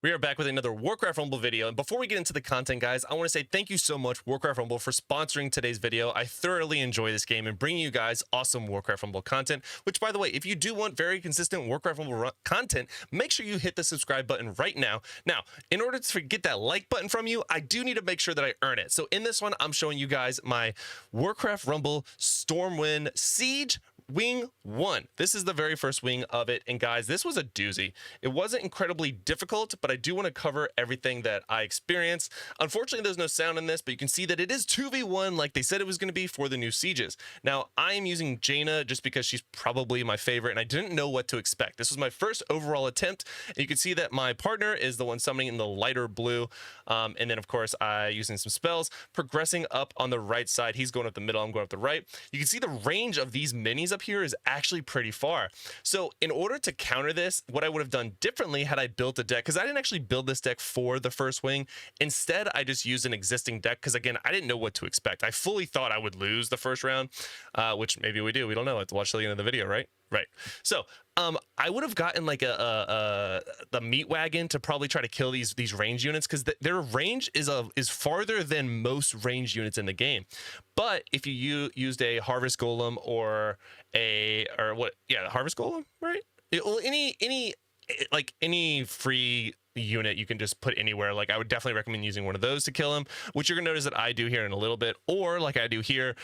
We are back with another Warcraft Rumble video, and before we get into the content, guys, I want to say thank you so much, Warcraft Rumble, for sponsoring today's video. I thoroughly enjoy this game and bringing you guys awesome Warcraft Rumble content, which, by the way, if you do want very consistent Warcraft Rumble content, make sure you hit the subscribe button right now. Now, in order to get that like button from you, I do need to make sure that I earn it. So in this one, I'm showing you guys my Warcraft Rumble Stormwind Siege Wing 1. This is the very first wing of it, and guys, this was a doozy. It wasn't incredibly difficult, but I do want to cover everything that I experienced. Unfortunately, there's no sound in this, but you can see that it is 2v1 like they said it was going to be for the new sieges. Now, I am using Jaina just because she's probably my favorite, and I didn't know what to expect. This was my first overall attempt, and you can see that my partner is the one summoning in the lighter blue, and then, of course, using some spells, progressing up on the right side. He's going up the middle, I'm going up the right. You can see the range of these minis up here is actually pretty far. So in order to counter this, what I would have done differently had I built a deck, because I didn't actually build this deck for the first wing. Instead, I just used an existing deck because, again, I didn't know what to expect. I fully thought I would lose the first round, which maybe we do. We don't know. Let's watch till the end of the video, right? Right. So I would have gotten like the meat wagon to probably try to kill these range units, because their range is farther than most range units in the game. But if you used a harvest golem or harvest golem, right? Well, any free unit you can just put anywhere. Like, I would definitely recommend using one of those to kill him, which you're gonna notice that I do here in a little bit, or like I do here,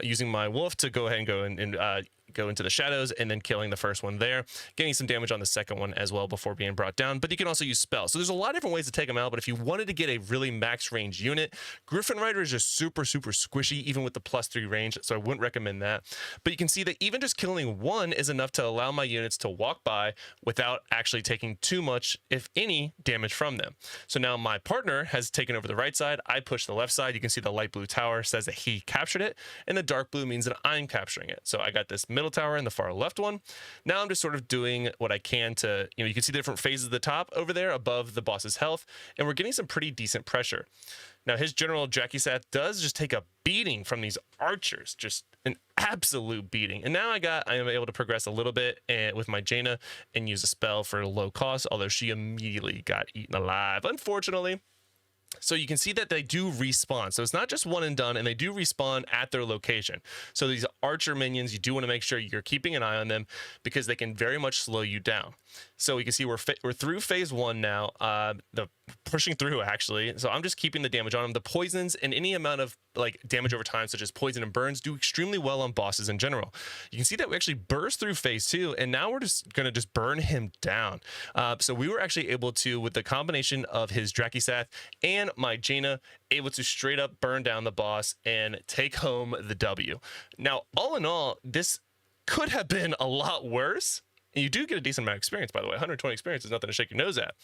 using my wolf to go ahead and go into the shadows and then killing the first one there, getting some damage on the second one as well before being brought down. But you can also use spells. So there's a lot of different ways to take them out, but if you wanted to get a really max range unit, Griffin Rider is just super squishy, even with the +3 range, so I wouldn't recommend that. But you can see that even just killing one is enough to allow my units to walk by without actually taking too much, if any, damage from them. So now my partner has taken over the right side, I push the left side. You can see the light blue tower says that he captured it, and the dark blue means that I'm capturing it. So I got this middle tower and the far left one. Now I'm just sort of doing what I can to, you can see the different phases of the top over there above the boss's health, and we're getting some pretty decent pressure. Now his general Drakkisath does just take a beating from these archers, just an absolute beating. And now I am able to progress a little bit with my Jaina and use a spell for low cost, although she immediately got eaten alive, unfortunately. So you can see that they do respawn. So it's not just one and done, and they do respawn at their location. So these archer minions, you do want to make sure you're keeping an eye on them, because they can very much slow you down. So you can see we're through phase 1 now, the pushing through actually. So I'm just keeping the damage on them. The poisons and any amount of like damage over time, such as poison and burns, do extremely well on bosses in general. You can see that we actually burst through phase 2, and now we're just gonna burn him down. So we were actually able to, with the combination of his Drakkisath and my Jaina, able to straight up burn down the boss and take home the W. Now, all in all, this could have been a lot worse. And you do get a decent amount of experience, by the way. 120 experience is nothing to shake your nose at.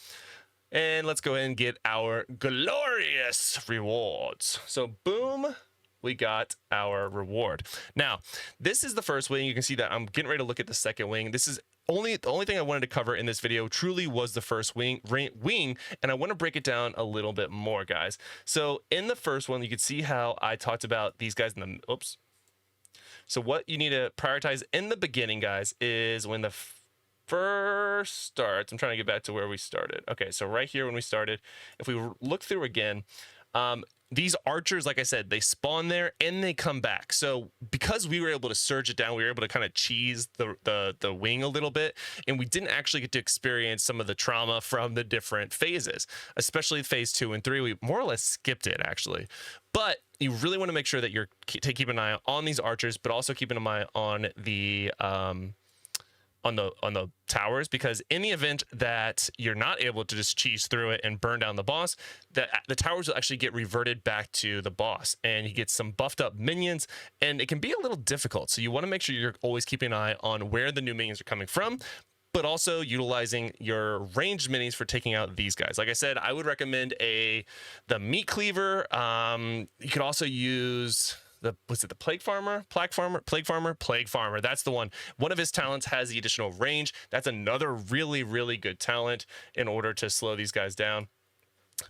And let's go ahead and get our glorious rewards. So boom, we got our reward. Now, this is the first wing. You can see that I'm getting ready to look at the second wing. This is the only thing I wanted to cover in this video truly was the first wing, and I want to break it down a little bit more, guys. So in the first one, you can see how I talked about these guys in the, oops. So what you need to prioritize in the beginning, guys, is when the first starts. I'm trying to get back to where we started. Okay, so right here when we started, if we look through again, these archers, like I said, they spawn there and they come back. So because we were able to surge it down, we were able to kind of cheese the wing a little bit, and we didn't actually get to experience some of the trauma from the different phases, especially phase 2 and 3. We more or less skipped it actually. But you really want to make sure that you're keeping an eye on these archers, but also keeping an eye on the towers, because in the event that you're not able to just cheese through it and burn down the boss, the towers will actually get reverted back to the boss, and you get some buffed up minions, and it can be a little difficult. So you want to make sure you're always keeping an eye on where the new minions are coming from, but also utilizing your ranged minis for taking out these guys. Like I said, I would recommend the meat cleaver. You could also use was it the plague farmer? Plague farmer. That's the one. One of his talents has the additional range. That's another really good talent in order to slow these guys down.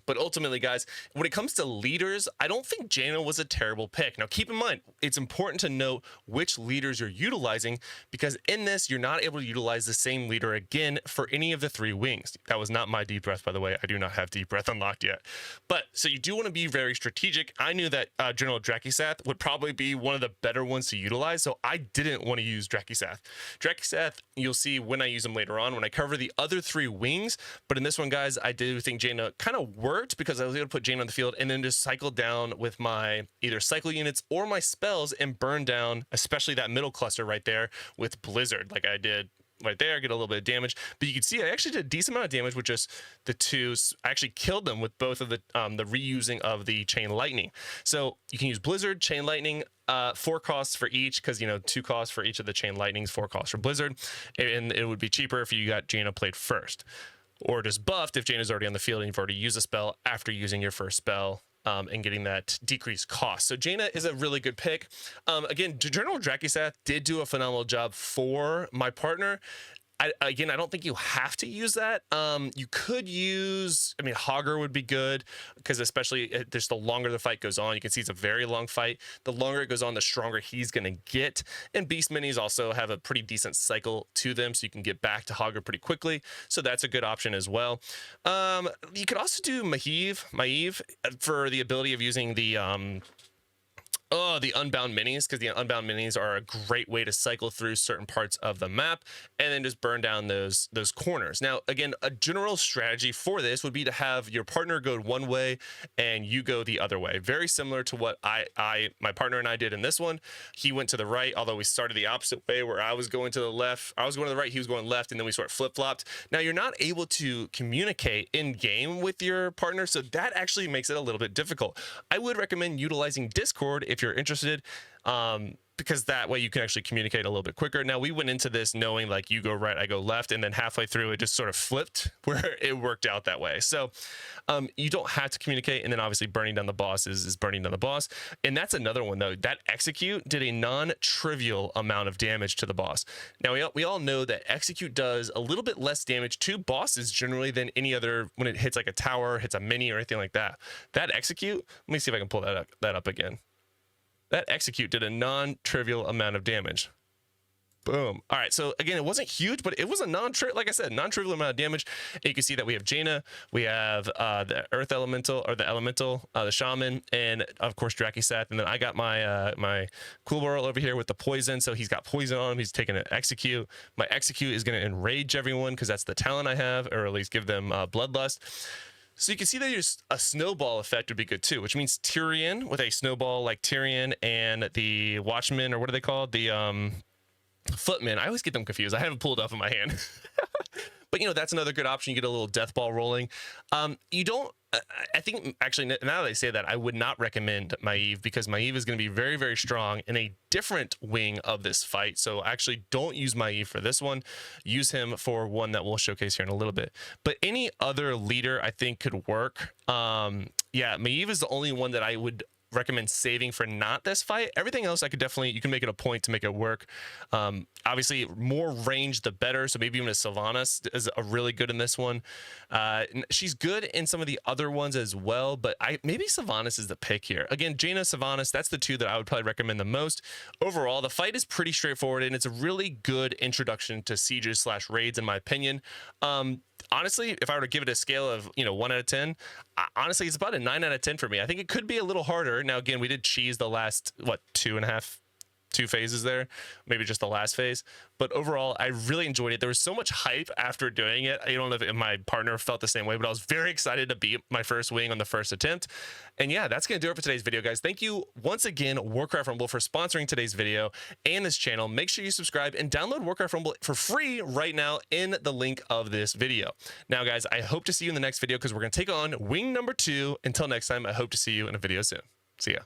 But ultimately, guys, when it comes to leaders, I don't think Jaina was a terrible pick. Now, keep in mind, it's important to note which leaders you're utilizing, because in this, you're not able to utilize the same leader again for any of the 3 wings. That was not my deep breath, by the way. I do not have deep breath unlocked yet. But so you do want to be very strategic. I knew that General Drakisath would probably be one of the better ones to utilize, so I didn't want to use Drakisath. Drakisath, you'll see when I use him later on when I cover the other 3 wings. But in this one, guys, I do think Jaina kind of worked because I was able to put Jaina on the field and then just cycle down with my either cycle units or my spells and burn down, especially that middle cluster right there with Blizzard, like I did right there, get a little bit of damage. But you can see I actually did a decent amount of damage with just the 2. I actually killed them with both of the reusing of the Chain Lightning. So you can use Blizzard, Chain Lightning, 4 costs for each, because 2 costs for each of the Chain Lightnings, 4 costs for Blizzard, and it would be cheaper if you got Jaina played first, or just buffed if Jaina's already on the field and you've already used a spell after using your first spell and getting that decreased cost. So Jaina is a really good pick. Again, General Drakisath did do a phenomenal job for my partner. I don't think you have to use that. You could use, Hogger would be good, because especially just the longer the fight goes on, you can see it's a very long fight. The longer it goes on, the stronger he's going to get. And Beast Minis also have a pretty decent cycle to them, so you can get back to Hogger pretty quickly. So that's a good option as well. You could also do Maiev for the ability of using the Unbound Minis, because the Unbound Minis are a great way to cycle through certain parts of the map and then just burn down those corners. Now, again, a general strategy for this would be to have your partner go one way and you go the other way. Very similar to what my partner and I did in this one. He went to the right, although we started the opposite way, where I was going to the left. I was going to the right, he was going left, and then we sort of flip-flopped. Now, you're not able to communicate in-game with your partner, so that actually makes it a little bit difficult. I would recommend utilizing Discord if you're interested, because that way you can actually communicate a little bit quicker. Now, we went into this knowing like you go right, I go left, and then halfway through it just sort of flipped where it worked out that way. So you don't have to communicate, and then obviously burning down the boss is burning down the boss. And that's another one, though. That Execute did a non-trivial amount of damage to the boss. Now, we all know that Execute does a little bit less damage to bosses generally than any other when it hits like a tower, hits a mini, or anything like that. That Execute, let me see if I can pull that up again. That Execute did a non-trivial amount of damage. Boom. All right, so again, it wasn't huge, but it was a non-trivial amount of damage. And you can see that we have Jaina, we have the Earth Elemental, or the Elemental, the Shaman, and of course Drakisath. And then I got my my Coolburl over here with the poison, so he's got poison on him. He's taking an Execute. My Execute is going to enrage everyone, because that's the talent I have, or at least give them Bloodlust. So you can see that there's a snowball effect would be good too, which means Tyrion with a snowball like Tyrion, and the Watchmen, or what are they called? The Footmen. I always get them confused. I haven't pulled it up in my hand. But that's another good option. You get a little death ball rolling. You don't, I think actually now that I say that, I would not recommend Maiev, because Maiev is going to be very, very strong in a different wing of this fight. So actually don't use Maiev for this one. Use him for one that we'll showcase here in a little bit. But any other leader I think could work. Yeah, Maiev is the only one that I would recommend saving for not this fight. Everything else I could definitely, you can make it a point to make it work. Obviously more range the better, so maybe even a Sylvanas is a really good in this one. She's good in some of the other ones as well, but maybe Sylvanas is the pick here. Again, Jaina, Sylvanas, that's the 2 that I would probably recommend the most. Overall, the fight is pretty straightforward, and it's a really good introduction to sieges / raids in my opinion. Honestly, if I were to give it a scale of 1 out of 10, honestly, it's about a 9 out of 10 for me. I think it could be a little harder. Now, again, we did cheese the last 2 phases there, maybe just the last phase, but overall I really enjoyed it. There was so much hype after doing it. I don't know if my partner felt the same way, but I was very excited to beat my first wing on the first attempt. And yeah, that's gonna do it for today's video, guys. Thank you once again, Warcraft Rumble, for sponsoring today's video and this channel. Make sure you subscribe and download Warcraft Rumble for free right now in the link of this video. Now, guys, I hope to see you in the next video, because we're gonna take on wing number 2. Until next time, I hope to see you in a video soon. See ya.